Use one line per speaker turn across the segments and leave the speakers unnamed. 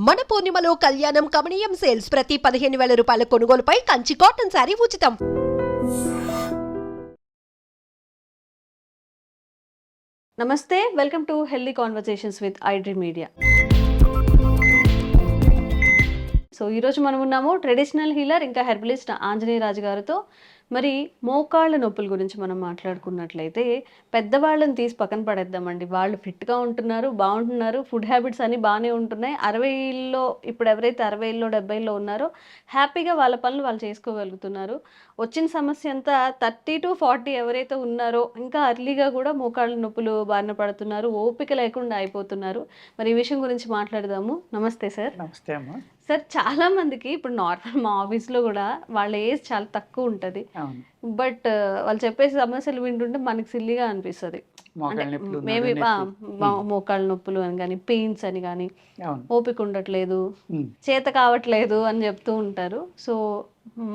మన పూర్ణిమలో కళ్యాణం కమనీయం సేల్స్ ప్రతి 15,000 రూపాయల కొనుగోలుపై కంచి కాటన్ శారీ ఉచితం.
నమస్తే, welcome to healthy conversations with iDream media. So ఈరోజు మనం ఉన్నాము ట్రెడిషనల్ హీలర్ ఇంకా హెర్బలిస్ట్ ఆంజనేయ రాజు గారితో. మరి మోకాళ్ళ నొప్పుల గురించి మనం మాట్లాడుకున్నట్లయితే పెద్దవాళ్ళని తీసి పక్కన పడేద్దామండి. వాళ్ళు ఫిట్గా ఉంటున్నారు, బాగుంటున్నారు, ఫుడ్ హ్యాబిట్స్ అన్నీ బాగానే ఉంటున్నాయి. 60లో ఇప్పుడు ఎవరైతే 60లో 70లో ఉన్నారో హ్యాపీగా వాళ్ళ పనులు వాళ్ళు చేసుకోగలుగుతున్నారు. వచ్చిన సమస్య అంతా 30 to 40 ఎవరైతే ఉన్నారో ఇంకా అర్లీగా కూడా మోకాళ్ళ నొప్పులు బారిన పడుతున్నారు, ఓపిక లేకుండా అయిపోతున్నారు. మరి ఈ విషయం గురించి మాట్లాడదాము. నమస్తే సార్.
నమస్తే అమ్మా.
సార్, చాలా మందికి ఇప్పుడు నార్మల్ మా ఆఫీస్లో కూడా వాళ్ళ ఏజ్ చాలా తక్కువ ఉంటుంది.
అవును.
బట్ వాళ్ళు చెప్పే సమస్యలు వింటుంటే మనకి సిల్లిగా అనిపిస్తుంది.
మోకాళ్ళ నొప్పులు,
మేబీ
నడుము నొప్పి.
మోకాళ్ళ నొప్పులు అని కానీ, పెయిన్స్ అని కానీ,
అవును.
ఓపిక ఉండట్లేదు,
ఉమ్.
చేత కావట్లేదు అని చెప్తూ ఉంటారు. సో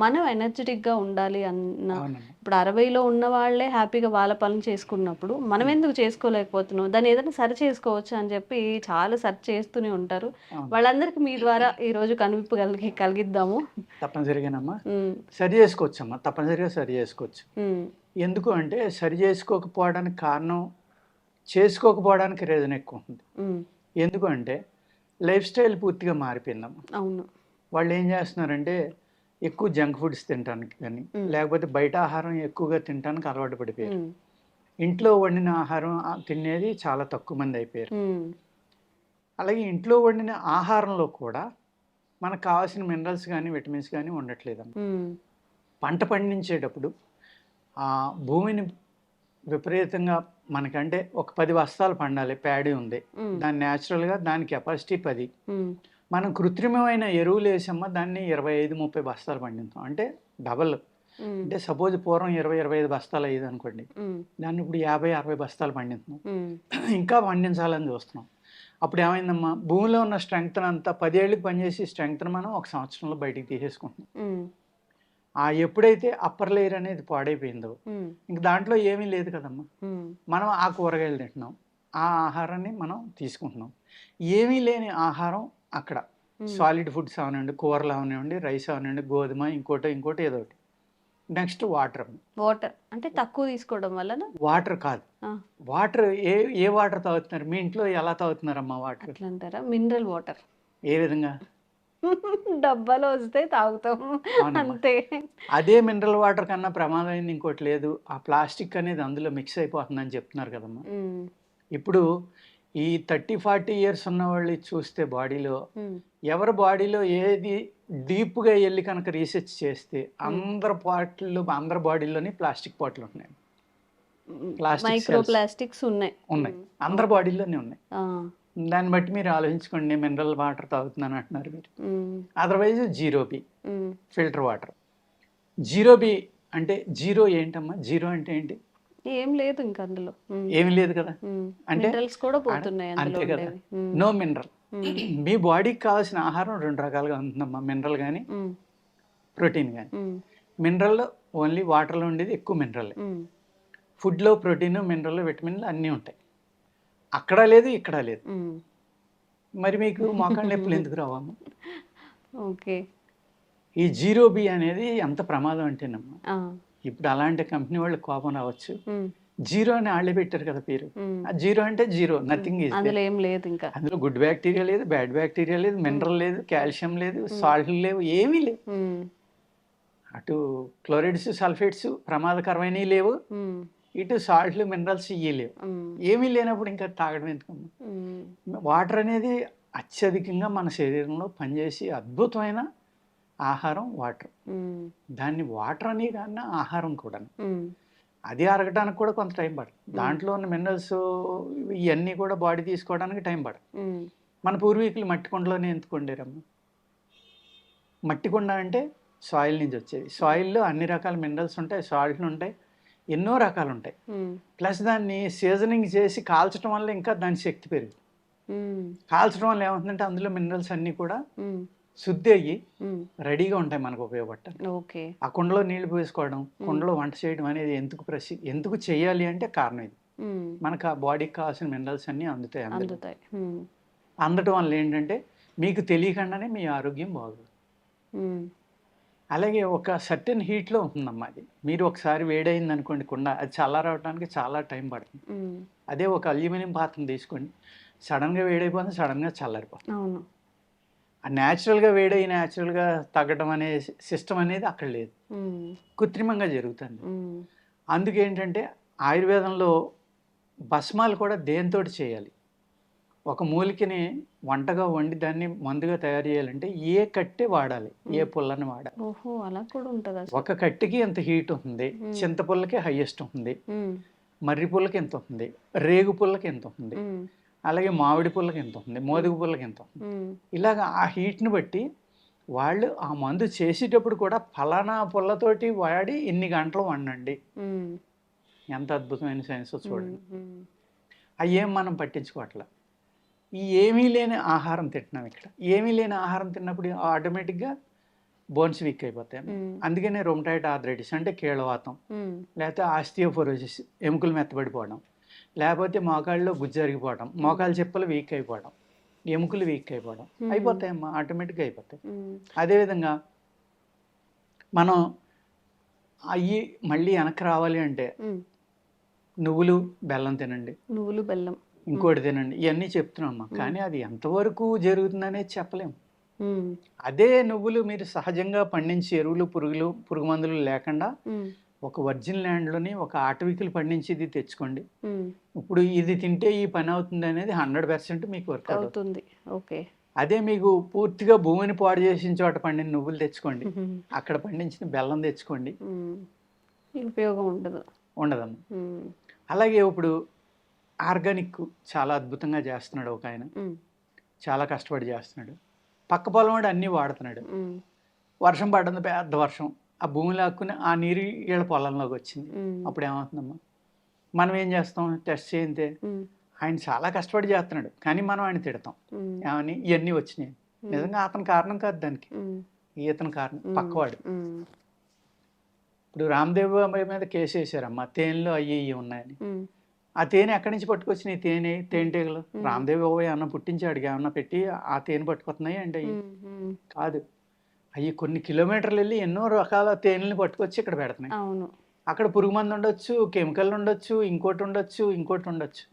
మనం ఎనర్జెటిక్గా ఉండాలి అన్న,
అవునమ్మా.
ఇప్పుడు 60లో ఉన్న వాళ్ళే హ్యాపీగా వాళ్ళ పనులు చేసుకున్నప్పుడు మనం ఎందుకు చేసుకోలేకపోతున్నాం, దాన్ని ఏదైనా సరి చేసుకోవచ్చు అని చెప్పి చాలా సెర్చ్ చేస్తూనే ఉంటారు.
అవును.
వాళ్ళందరికీ మీ ద్వారా ఈరోజు కనువిప్పు కలిగిద్దాము.
తప్పనిసరిగానమ్మా
ఉమ్,
సరి చేసుకోవచ్చమ్మా, తప్పనిసరిగా సరి చేసుకోవచ్చు.
ఉమ్,
ఎందుకు అంటే సరి చేసుకోకపోవడానికి కారణం చేసుకోకపోవడానికి రీజన్ ఎక్కువ ఉంది.
ఉమ్,
ఎందుకు అంటే లైఫ్ స్టైల్ పూర్తిగా మారిపోయిందమ్మా.
అవును.
వాళ్ళు ఏం చేస్తున్నారంటే ఎక్కువ జంక్ ఫుడ్స్ తినడానికి కానీ, లేకపోతే బయట ఆహారం ఎక్కువగా తినడానికి అలవాటు పడిపోయారు.
ఉమ్,
ఇంట్లో వండిన ఆహారం తినేది చాలా తక్కువ మంది అయిపోయారు.
ఉమ్,
అలాగే ఇంట్లో వండిన ఆహారంలో కూడా మనకు కావాల్సిన మినరల్స్ కానీ విటమిన్స్ కానీ ఉండట్లేదమ్మా.
ఉమ్,
పంట పండించేటప్పుడు ఆ భూమిని విపరీతంగా మనకంటే ఒక 10 బస్తాలు పండాలి, ప్యాడీ ఉంది, దాని న్యాచురల్గా దాని కెపాసిటీ 10.
ఉమ్,
మనం కృత్రిమమైన ఎరువులు వేసమ్మా దాన్ని 25-30 బస్తాలు పండిస్తాం, అంటే డబల్.
ఉమ్,
అంటే సపోజ్ పూర్వం 20-25 బస్తాలు అయ్యేది అనుకోండి,
ఉమ్,
దాన్ని ఇప్పుడు 50-60 బస్తాలు పండిస్తున్నాం.
ఉమ్,
ఇంకా పండించాలని చూస్తున్నాం. అప్పుడు ఏమైందమ్మా, భూమిలో ఉన్న స్ట్రెంగ్త్ అంతా 10 ఏళ్ళకి పనిచేసి స్ట్రెంగ్త్ని మనం 1 సంవత్సరంలో బయటికి తీసేసుకుంటున్నాం.
ఉమ్,
ఆ ఎప్పుడైతే అప్పర్ లేయర్ అనేది పాడైపోయిందో
ఉమ్,
ఇంక దాంట్లో ఏమీ లేదు కదమ్మా.
ఉమ్,
మనం ఆ కూరగాయలు తింటున్నాం, ఆ ఆహారాన్ని మనం తీసుకుంటున్నాం. ఏమీ లేని ఆహారం అక్కడ సాలిడ్ ఫుడ్స్ అవనివ్వండి, కూరలు అవనివ్వండి, రైస్ అవనివ్వండి, గోధుమ, ఇంకోటి ఏదో ఒకటి. Next water.
వాటర్ అంటే తక్కువ తీసుకోవడం వలన
వాటర్ కాదు, వాటర్ ఏ వాటర్ తాగుతున్నారు మీ ఇంట్లో? ఎలా తాగుతున్నారమ్మా వాటర్?
అట్లా అంటారా? మినరల్ వాటర్
ఏ విధంగా?
డబ్బాలో వస్తే తాగుతాం అంతే.
అదే మినరల్ వాటర్ కన్నా ప్రమాదమైంది ఇంకోటి లేదు. ఆ ప్లాస్టిక్ అనేది అందులో మిక్స్ అయిపోతుందని చెప్తున్నారు కదమ్మా.
ఉమ్,
ఇప్పుడు ఈ 30-40 ఇయర్స్ ఉన్న వాళ్ళు చూస్తే బాడీలో
ఉమ్,
ఎవరి బాడీలో ఏది డీప్గా వెళ్ళి కనుక రీసెర్చ్ చేస్తే అందరి బాడీలోని ప్లాస్టిక్ పాటలు ఉన్నాయి,
మైక్రో ప్లాస్టిక్స్ ఉన్నాయి.
అందరి బాడీలోనే ఉన్నాయి.
ఆ,
దాన్ని బట్టి మీరు ఆలోచించుకోండి, మినరల్ వాటర్ తాగుతున్నాను అంటున్నారు మీరు.
ఉమ్,
అదర్వైజ్ జీరోబీ
ఉమ్,
ఫిల్టర్ వాటర్. జీరోబీ అంటే జీరో ఏంటమ్మా? జీరో అంటే ఏంటి?
ఏం లేదు ఇంకా అందులో.
ఏమి లేదు కదా, అంటే
మినరల్స్ కూడా పోతున్నాయి అందులో
అంతే కదా,
ఉండేవి.
No mineral. మీ బాడీకి కావాల్సిన ఆహారం 2 రకాలుగా ఉంటుందమ్మా, మినరల్ కానీ
ఉమ్,
ప్రోటీన్ కానీ.
ఉమ్,
మినరల్ ఓన్లీ వాటర్లో ఉండేది ఎక్కువ మినరల్.
ఉమ్,
ఫుడ్లో ప్రోటీన్, మినరల్, విటమిన్లు అన్నీ ఉంటాయి. అక్కడ లేదు, ఇక్కడ లేదు.
ఉమ్,
మరి మీకు మోకాళ్ళ నొప్పులు ఎందుకు రావమ్మా?
ఓకే.
ఈ జీరో బి అనేది ఎంత ప్రమాదం అంటేనమ్మా,
ఆ,
ఇప్పుడు అలాంటి కంపెనీ వాళ్ళు కోపం రావచ్చు,
ఉమ్,
జీరో అని వాళ్ళే పెట్టారు కదా పేరు.
ఉమ్,
ఆ జీరో అంటే జీరో, నథింగ్ ఈజ్.
అందులో ఏం లేదు ఇంకా.
అందులో గుడ్ బ్యాక్టీరియా లేదు, బ్యాడ్ బ్యాక్టీరియా లేదు, మినరల్ లేదు, కాల్షియం లేదు, సాల్ట్లు లేవు, ఏమీ లేవు.
ఉమ్,
అటు క్లోరైడ్స్, సల్ఫేట్స్ ప్రమాదకరమైనవి లేవు,
ఉమ్,
ఇటు సాల్ట్లు, మినరల్స్ ఇవి లేవు.
ఉమ్,
ఏమీ లేనప్పుడు ఇంకా తాగడం ఎందుకమ్మా?
ఉమ్,
వాటర్ అనేది అత్యధికంగా మన శరీరంలో పనిచేసి అద్భుతమైన ఆహారం వాటర్.
ఉమ్,
దాన్ని వాటర్ అని కన్నా ఆహారం కూడా,
ఉమ్,
అది అరగడానికి కూడా కొంత టైం పడుతుంది. దాంట్లో ఉన్న మినరల్స్ ఇవన్నీ కూడా బాడీ తీసుకోవడానికి టైం పడుతుంది.
ఉమ్,
మన పూర్వీకులు మట్టి కుండలోనే ఎందుకు వండారమ్మా? మట్టి కుండ అంటే సాయిల్ నుంచి వచ్చేది. సాయిల్లో అన్ని రకాల మినరల్స్ ఉంటాయి, సాల్ట్లు ఉంటాయి, ఎన్నో రకాలు ఉంటాయి.
ఉమ్,
ప్లస్ దాన్ని సీజనింగ్ చేసి కాల్చడం వల్ల ఇంకా దాని శక్తి పెరుగుతుంది.
ఉమ్,
కాల్చడం వల్ల ఏమవుతుందంటే అందులో మినరల్స్ అన్నీ కూడా
ఉమ్,
శుద్ధి అయ్యి
ఉమ్,
రెడీగా ఉంటాయి మనకు ఉపయోగపడటానికి.
ఓకే.
ఆ కుండలో నీళ్లు పోసుకోవడం, కుండలో వంట చేయడం అనేది ఎందుకు చేయాలి అంటే కారణం ఇది.
ఉమ్,
మనకు ఆ బాడీకి కావాల్సిన మినరల్స్ అన్నీ అందుతాయి.
అందుతాయి. ఉమ్,
అందటం వల్ల ఏంటంటే మీకు తెలియకుండానే మీ ఆరోగ్యం బాగోదు. అలాగే ఒక సర్టెన్ హీట్లో ఉంటుందమ్మా అది. మీరు ఒకసారి వేడైంది అనుకోండి కుండ, అది చల్లారవడానికి చాలా టైం పడుతుంది. అదే ఒక అల్యూమినియం పాత్రను తీసుకోండి, సడన్గా వేడైపోతుంది, సడన్గా చల్లారిపోతుంది.
అవును.
ఆ న్యాచురల్గా వేడై న్యాచురల్గా తగ్గడం అనే సిస్టమ్ అనేది అక్కడ లేదు, కృత్రిమంగా జరుగుతుంది. అందుకేంటంటే ఆయుర్వేదంలో భస్మాలు కూడా దేనితోటి చేయాలి, ఒక మూలికని వంటగా వండి దాన్ని మందుగా తయారు చేయాలంటే ఏ కట్టె వాడాలి, ఏ పుల్లని వాడాలి.
ఓహో, అలా కూడా ఉంటుందా?
ఒక కట్టెకి ఎంత హీట్ ఉంటుంది, చింతపుల్లకి హైయెస్ట్ ఉంటుంది, మర్రి పుల్లకి ఎంత ఉంటుంది, రేగు పుల్లకి ఎంత ఉంటుంది, అలాగే మామిడి పుల్లకి ఎంత ఉంటుంది, మోదుగు పుల్లకి ఎంత ఉంటుంది. ఇలాగ ఆ హీట్ని బట్టి వాళ్ళు ఆ మందు చేసేటప్పుడు కూడా ఫలానా పుల్లతోటి వాడి ఇన్ని గంటలు వండండి. ఎంత అద్భుతమైన సైన్స్ చూడండి. అవి ఏం మనం పట్టించుకోవట్లా. ఈ ఏమీ లేని ఆహారం తింటున్నాం. ఇక్కడ ఏమీ లేని ఆహారం తిన్నప్పుడు ఆటోమేటిక్గా బోన్స్ వీక్ అయిపోతాయి. అందుకనే రొమటాయిడ్ ఆర్థరైటిస్ అంటే కీళ్ళవాతం, లేకపోతే ఆస్టియోపోరోసిస్ ఎముకలు మెత్తబడిపోవడం, లేకపోతే మోకాళ్ళలో గుజ్జరిగిపోవడం, మోకాళ్ళ చెప్పులు వీక్ అయిపోవడం, ఎముకలు వీక్ అయిపోవడం అయిపోతాయమ్మా, ఆటోమేటిక్గా అయిపోతాయి. అదేవిధంగా మనం అవి మళ్ళీ వెనక్కి రావాలి అంటే నువ్వులు బెల్లం తినండి,
నువ్వులు బెల్లం
ఇంకోటి తినండి, ఇవన్నీ చెప్తున్నామ్మా. కానీ అది ఎంతవరకు జరుగుతుందనేది చెప్పలేము. అదే నువ్వులు మీరు సహజంగా పండించి ఎరువులు పురుగు మందులు లేకుండా ఒక వర్జిన్ ల్యాండ్లోని ఒక ఆటవికులు పండించి ఇది తెచ్చుకోండి. ఇప్పుడు ఇది తింటే ఈ పని అవుతుంది అనేది 100% మీకు వర్క్ అవుతుంది.
ఓకే.
అదే మీకు పూర్తిగా భూమిని పాడు చేసిన చోట పండిన నువ్వులు తెచ్చుకోండి, అక్కడ పండించిన బెల్లం తెచ్చుకోండి,
ఉపయోగం ఉండదమ్మా.
అలాగే ఇప్పుడు ఆర్గానిక్ చాలా అద్భుతంగా చేస్తున్నాడు ఒక ఆయన, చాలా కష్టపడి చేస్తున్నాడు. పక్క పొలం వాడు అన్నీ వాడుతున్నాడు. వర్షం పడుతుంది, పెద్ద వర్షం, ఆ భూమి లాక్కుని ఆ నీరు వీళ్ళ పొలంలోకి వచ్చింది. అప్పుడు ఏమవుతుందమ్మా? మనం ఏం చేస్తాం? టెస్ట్ చేయితే ఆయన చాలా కష్టపడి చేస్తున్నాడు, కానీ మనం ఆయన తిడతాం ఏమని, ఇవన్నీ వచ్చినాయి. నిజంగా అతని కారణం కాదు దానికి, ఇతని కారణం పక్కవాడు. ఇప్పుడు రామ్దేవ్ బాబాయ్ మీద కేసు వేసారమ్మా, తేనెలో అయ్యి ఉన్నాయని. ఆ తేనె ఎక్కడి నుంచి పట్టుకొచ్చినాయి? తేనెటీగలు. రామ్దేవ్ బాబాయ్ అన్న పుట్టించాడు, ఏమన్నా పెట్టి ఆ తేనె పట్టుకొస్తున్నాయి అంటే అయ్యి కాదు. అవి కొన్ని కిలోమీటర్లు వెళ్ళి ఎన్నో రకాల తేనెల్ని పట్టుకొచ్చి ఇక్కడ పెడుతున్నాయి. అక్కడ పురుగు మందు ఉండొచ్చు, కెమికల్ ఉండొచ్చు, ఇంకోటి ఉండొచ్చు, ఇంకోటి ఉండొచ్చు.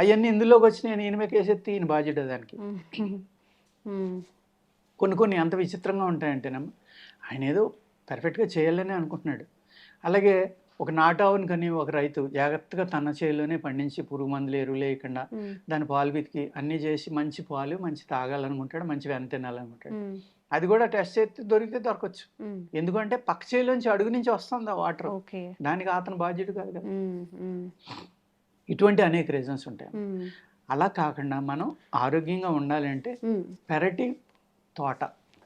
అవన్నీ ఇందులోకి వచ్చి నేను ఈయన కేసెత్తి ఈయన బాధ్యత దానికి. కొన్ని ఎంత విచిత్రంగా ఉంటాయంటేనమ్మా, ఆయన ఏదో పర్ఫెక్ట్గా చేయాలని అనుకుంటున్నాడు. అలాగే ఒక నాటావుని కానీ ఒక రైతు జాగ్రత్తగా తన చేతిలోనే పండించి పురుగు మందులు ఎరువులు వేయకుండా దాని పాలు పితికి అన్నీ చేసి మంచి పాలు మంచి తాగాలనుకుంటాడు, మంచి వెన్న తినాలనుకుంటాడు. అది కూడా టెస్ట్ చేస్తే దొరికితే దొరకచ్చు. ఎందుకంటే పక్క చేలోంచి అడుగు నుంచి వస్తుంది ఆ వాటర్, దానికి అతను బాధ్యత కాదు కదా. ఇటువంటి అనేక రీజన్స్ ఉంటాయి. అలా కాకుండా మనం ఆరోగ్యంగా ఉండాలంటే పెరటి తోట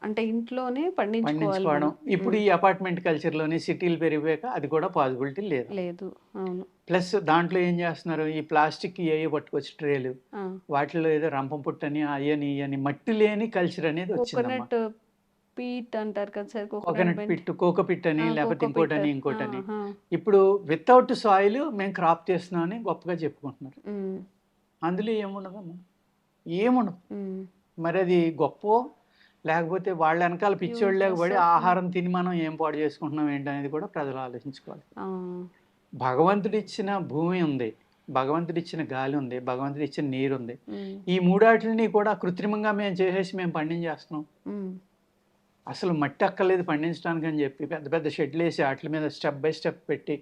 అంటే ఇంట్లోనే
పండించుకోవడం. ఇప్పుడు ఈ అపార్ట్మెంట్ కల్చర్లోని సిటీలు పెరిగిపోయాక అది కూడా పాసిబిలిటీ లేదు. ప్లస్ దాంట్లో ఏం చేస్తున్నారు, ఈ ప్లాస్టిక్ ఏయో పట్టుకొచ్చి ట్రేలు, వాటిలో ఏదో రంపం పుట్టని అయ్యని మట్టి లేని కల్చర్ అనేది వచ్చింది. కోకోనట్ పిట్, కోకో పిట్ అని, లేకపోతే ఇంకోటని. ఇప్పుడు వితౌట్ సాయిల్ మేము క్రాప్ చేస్తున్నాం అని గొప్పగా చెప్పుకుంటున్నారు. అందులో ఏముండదమ్మా, ఏముండదు. మరి అది గొప్ప లేకపోతే వాళ్ళ వెనకాల పిచ్చోళ్ళు లేకపోతే ఆహారం తిని మనం ఏం పాడు చేసుకుంటున్నాం ఏంటనేది కూడా ప్రజలు ఆలోచించుకోవాలి. భగవంతుడిచ్చిన భూమి ఉంది, భగవంతుడిచ్చిన గాలి ఉంది, భగవంతుడిచ్చిన నీరు ఉంది. ఈ మూడాటిని కూడా కృత్రిమంగా మేము చేసేసి మేము పండించేస్తున్నాం. అసలు మట్టి అక్కర్లేదు పండించడానికి అని చెప్పి పెద్ద పెద్ద షెడ్లు వేసి వాటి మీద స్టెప్ బై స్టెప్ పెట్టి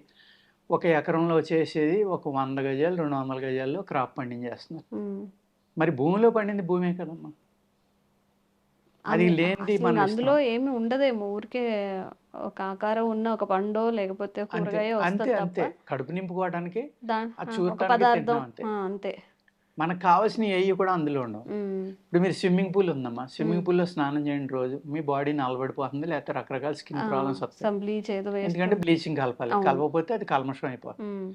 ఒక ఎకరంలో చేసేది ఒక 100 గజాలు 200 గజాల్లో క్రాప్ పండించేస్తున్నారు. మరి భూమిలో పండింది భూమే కదమ్మా, అది లేనిది మన
అందులో ఏమి ఉండదేమో, ఊరికే ఒక ఆకారం ఉన్న ఒక పండో లేకపోతే కూరగాయ
అంతే కడుపు నింపుకోవడానికి
పదార్థం అంతే.
మనకు కావాల్సిన ఏవి కూడా అందులో ఉండవు. ఇప్పుడు మీరు స్విమ్మింగ్ పూల్ ఉందమ్మా, స్విమ్మింగ్ పూల్లో స్నానం చేయండి రోజు, మీ బాడీ నలబడిపోతుంది, లేకపోతే రకరకాల స్కిన్ ప్రాబ్లమ్స్ వస్తాయి. ఎందుకంటే బ్లీచింగ్ కలపాలి, కలపకపోతే అది కల్మషం అయిపోతుంది.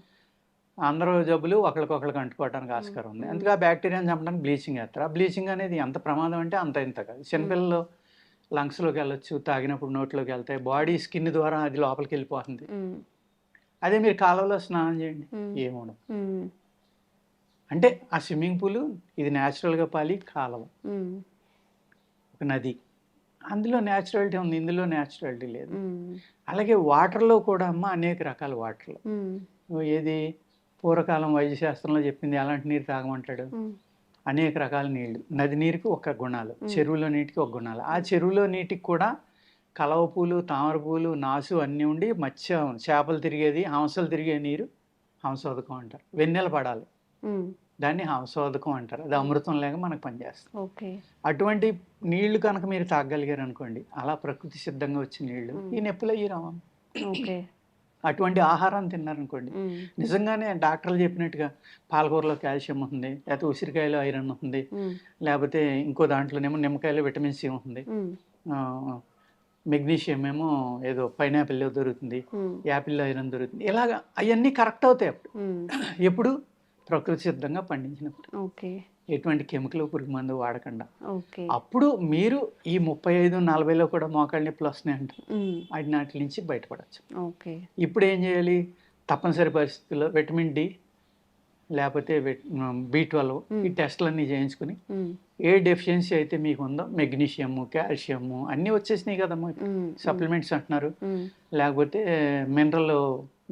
అందరూ జబ్బులు ఒకరికొకరికి అంటుకోవడానికి ఆస్కారం ఉంది. అందుకే ఆ బ్యాక్టీరియాని చంపడానికి బ్లీచింగ్ వేస్తారు. ఆ బ్లీచింగ్ అనేది ఎంత ప్రమాదం అంటే ఇంత కాదు. చిన్నపిల్లలు లంగ్స్లోకి వెళ్ళొచ్చు, తాగినప్పుడు నోట్లోకి వెళ్తాయి, బాడీ స్కిన్ ద్వారా అది లోపలికి వెళ్ళిపోతుంది. అదే మీరు కాలువలో స్నానం చేయండి, ఏముండదు. అంటే ఆ స్విమ్మింగ్ పూల్ ఇది న్యాచురల్గా పాలి కాలువ. ఒక నది, అందులో న్యాచురాలిటీ ఉంది, ఇందులో న్యాచురాలిటీ లేదు.
ఉమ్,
అలాగే వాటర్లో కూడా అమ్మ అనేక రకాల వాటర్లు.
ఉమ్,
ఏది పూర్వకాలం వైద్యశాస్త్రంలో చెప్పింది ఎలాంటి నీరు తాగమంటాడు,
ఉమ్,
అనేక రకాల నీళ్లు. నది నీరుకి ఒక గుణాలు, చెరువులో నీటికి ఒక గుణాలు. ఆ చెరువులో నీటికి కూడా కలవ పూలు, తామర పూలు, నాసు అన్నీ ఉండి మత్స్యం, చేపలు తిరిగేది, హంసలు తిరిగే నీరు హంసోదకం అంటారు. వెన్నెల పడాలి,
ఉమ్,
దాన్ని హంసోదకం అంటారు. అది అమృతం లేక మనకు పనిచేస్తుంది.
ఓకే.
అటువంటి నీళ్లు కనుక మీరు తాగలిగారు అనుకోండి, అలా ప్రకృతి సిద్ధంగా వచ్చిన నీళ్లు ఈ నొప్పులు అయ్యి రావా.
ఓకే.
అటువంటి ఆహారం తిన్నారనుకోండి,
ఉమ్,
నిజంగానే డాక్టర్లు చెప్పినట్టుగా పాలకూరలో కాల్షియం ఉంటుంది, లేకపోతే ఉసిరికాయలో ఐరన్ ఉంటుంది,
ఉమ్,
లేకపోతే ఇంకో దాంట్లోనేమో నిమ్మకాయలో విటమిన్ సి ఉంటుంది,
ఉమ్,
మెగ్నీషియం ఏమో ఏదో పైనాపిల్లో దొరుకుతుంది,
ఉమ్,
యాపిల్లో ఐరన్ దొరుకుతుంది. ఇలాగా అవన్నీ కరెక్ట్ అవుతాయి అప్పుడు.
ఉమ్,
ఎప్పుడు ప్రకృతి సిద్ధంగా పండించినప్పుడు,
ఓకే.
ఎటువంటి కెమికల్ పురుగు మందు వాడకుండా.
ఓకే.
అప్పుడు మీరు ఈ 35-40లో కూడా మోకాళ్ళ నొప్పులు వస్తున్నాయి అంటారు,
ఉమ్,
వాటి నుంచి బయటపడవచ్చు.
ఓకే.
ఇప్పుడు ఏం చేయాలి, తప్పనిసరి పరిస్థితుల్లో విటమిన్ డి లేకపోతే B12 ఈ టెస్టులన్నీ చేయించుకుని
ఉమ్,
ఏ డెఫిషియన్సీ అయితే మీకు ఉందో, మెగ్నీషియము, కాల్షియము అన్నీ వచ్చేసినాయి కదమ్మా.
ఉమ్,
సప్లిమెంట్స్ అంటున్నారు,
ఉమ్,
లేకపోతే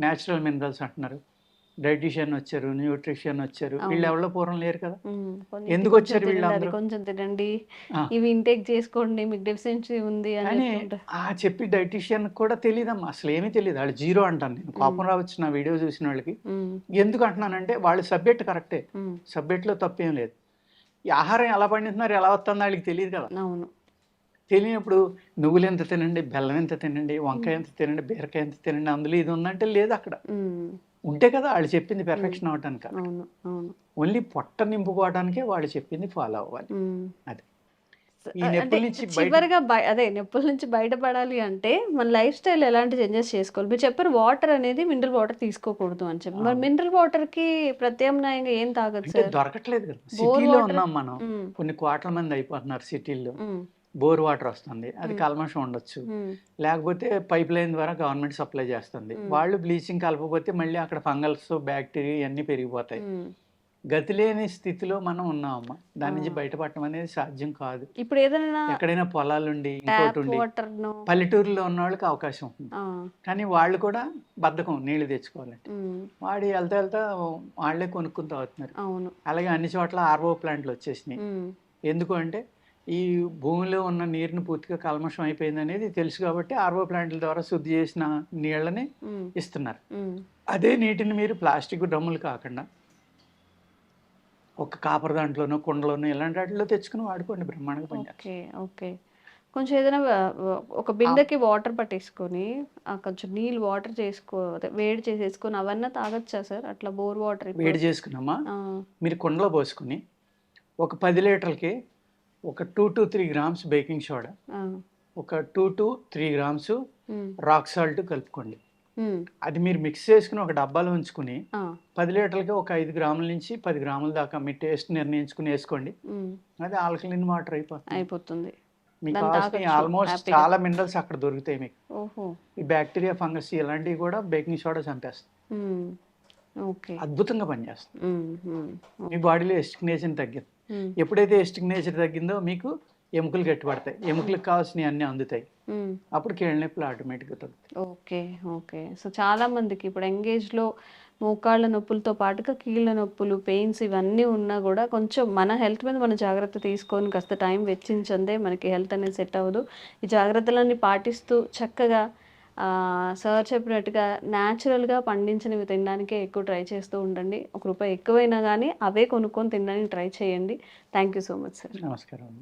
న్యాచురల్ మినరల్స్ అంటున్నారు. డైటీషియన్ వచ్చారు, న్యూట్రిషన్ వచ్చారు, వీళ్ళు ఎవరో పూర్వం లేరు కదా.
ఉమ్, కొన్ని
ఎందుకు
కొంచెం
వచ్చారు
తినండి,
వీళ్ళందరూ?
అది కొంచెం తినండి,
ఆ.
ఇవి ఇంటేక్ చేసుకోండి, మీకు డెఫిషియన్సీ ఉంది అని
కానీ
చెప్తుంటారు.
ఆ చెప్పి డైటీషియన్ కూడా తెలియదమ్మా, అసలు ఏమీ తెలియదు. వాళ్ళు జీరో అంటాను నేను. కోపం రావచ్చు నా వీడియో చూసిన వాళ్ళకి.
ఉమ్,
ఎందుకు అంటున్నానంటే వాళ్ళ సబ్జెక్ట్ కరెక్టే,
ఉమ్,
సబ్జెక్ట్లో తప్పేం లేదు. ఈ ఆహారం ఎలా పండిస్తున్నారు, ఎలా వస్తుందో వాళ్ళకి తెలియదు కదా.
అవును.
తెలియనప్పుడు నువ్వులు ఎంత తినండి, బెల్లం ఎంత తినండి, వంకాయ ఎంత తినండి, బీరకాయ ఎంత తినండి, అందులో ఇది ఉందంటే లేదు అక్కడ.
ఉమ్,
ఉంటే కదా వాళ్ళు చెప్పింది పెర్ఫెక్షన్ అవటానికి.
అవును. అవును.
ఓన్లీ పొట్ట నింపుకోవడానికే వాళ్ళు చెప్పింది ఫాలో అవ్వాలి.
ఉమ్.
అది ఈ
అంటే
నొప్పుల నుంచి
చివరిగా అదే నొప్పుల నుంచి బయటపడాలి అంటే మన లైఫ్ స్టైల్ ఎలాంటి చేంజెస్ చేసుకోవాలి? మీరు చెప్పారు వాటర్ అనేది మినరల్ వాటర్ తీసుకోకూడదు అని చెప్పి, మరి మినరల్ వాటర్ కి ప్రత్యామ్నాయంగా ఏం తాగొచ్చు
అంటే
సార్?
దొరకట్లేదు కదా,
బోర్
సిటీలో
వాటర్.
ఉన్నాం మనం.
ఉమ్,
కొన్ని కోట్ల మంది అయిపోతున్నారు సిటీల్లో.
ఉమ్,
బోర్ వాటర్ వస్తుంది, అది కల్మషం ఉండొచ్చు.
ఉమ్,
లేకపోతే పైప్ లైన్ ద్వారా గవర్నమెంట్ సప్లై చేస్తుంది, వాళ్ళు బ్లీచింగ్ కలపకపోతే మళ్ళీ అక్కడ ఫంగల్స్, బ్యాక్టీరియా ఇవన్నీ పెరిగిపోతాయి.
ఉమ్.
గతి లేని స్థితిలో మనం ఉన్నామమ్మా. దాని నుంచి బయటపడటం అనేది సాధ్యం కాదు.
ఇప్పుడు ఏదైనా
ఎక్కడైనా పొలాలుండి ఇంకోటి
ట్యాప్
ఉండి
వాటర్ ను
పల్లెటూరులో ఉన్న వాళ్ళకి అవకాశం ఉంటుంది, కానీ వాళ్ళు కూడా బద్ధకం నీళ్లు తెచ్చుకోవాలంటే. వాడి వెళ్తా వాళ్ళే కొనుక్కుని తాగుతున్నారు.
అవును.
అలాగే అన్ని చోట్ల ఆర్ఓ ప్లాంట్లు వచ్చేసినాయి.
ఉమ్,
ఎందుకు అంటే ఈ భూమిలో ఉన్న నీరుని పూర్తిగా కల్మషం అయిపోయింది అనేది తెలుసు కాబట్టి ఆర్ఓ ప్లాంట్ల ద్వారా శుద్ధి చేసిన నీళ్ళని
ఉమ్,
ఇస్తున్నారు.
ఉమ్,
అదే నీటిని మీరు ప్లాస్టిక్ డ్రమ్ములు కాకుండా ఒక కాపర్ దాంట్లోనో, కుండలోనో ఇలాంటి వాటిలో తెచ్చుకుని వాడుకోండి, బ్రహ్మాండంగా పనిచేస్తుంది.
ఓకే. ఓకే. కొంచెం ఏదైనా ఒక బిందెకి వాటర్ పట్టేసుకొని కొంచెం నీళ్ళు వాటర్ అదే వేడి చేసేసుకొని అవన్నీ తాగొచ్చా సార్? అట్లా బోర్ వాటర్
వేడి చేసుకున్నామా, మీరు కుండలో పోసుకుని ఒక 10 లీటర్లకి ఒక 2 to 3 grams బేకింగ్ సోడా, ఒక 2 to 3 grams రాక్ సాల్ట్ కలుపుకోండి. అది మీరు మిక్స్ చేసుకుని ఒక డబ్బాలో ఉంచుకుని 10 లీటర్లకి ఒక 5 గ్రాముల నుంచి 10 గ్రాముల దాకా మీ టేస్ట్ నిర్ణయించుకుని వేసుకోండి. అది ఆల్కలిన్ వాటర్ అయిపోతుంది. మీకు ఆల్మోస్ట్ చాలా మినరల్స్ అక్కడ దొరుకుతాయి మీకు. ఈ బ్యాక్టీరియా, ఫంగస్ ఇలాంటివి కూడా బేకింగ్ సోడా చంపేస్తుంది. అద్భుతంగా పనిచేస్తుంది. మీ బాడీలో ఎస్టిక్ నేచర్ తగ్గింది. ఎప్పుడైతే ఎస్టిక్ నేచర్ తగ్గిందో మీకు ఎముకలు గట్టిపడతాయి, ఎముకలకు కావాల్సినవి అన్నీ అందుతాయి, అప్పుడు కీళ్ళ నొప్పులు ఆటోమేటిక్గా తగ్గుతాయి.
ఓకే. ఓకే. సో చాలా మందికి ఇప్పుడు ఎంగేజ్లో మోకాళ్ళ నొప్పులతో పాటుగా కీళ్ళ నొప్పులు, పెయిన్స్ ఇవన్నీ ఉన్నా కూడా కొంచెం మన హెల్త్ మీద మనం జాగ్రత్త తీసుకొని కాస్త టైం వెచ్చించందే మనకి హెల్త్ అనేది సెట్ అవ్వదు. ఈ జాగ్రత్తలన్నీ పాటిస్తూ చక్కగా సార్ చెప్పినట్టుగా న్యాచురల్గా పండించినవి తినడానికే ఎక్కువ ట్రై చేస్తూ ఉండండి. ₹1 ఎక్కువైనా కానీ అవే కొనుక్కొని తినడానికి ట్రై చేయండి. Thank you so much sir.
నమస్కారం.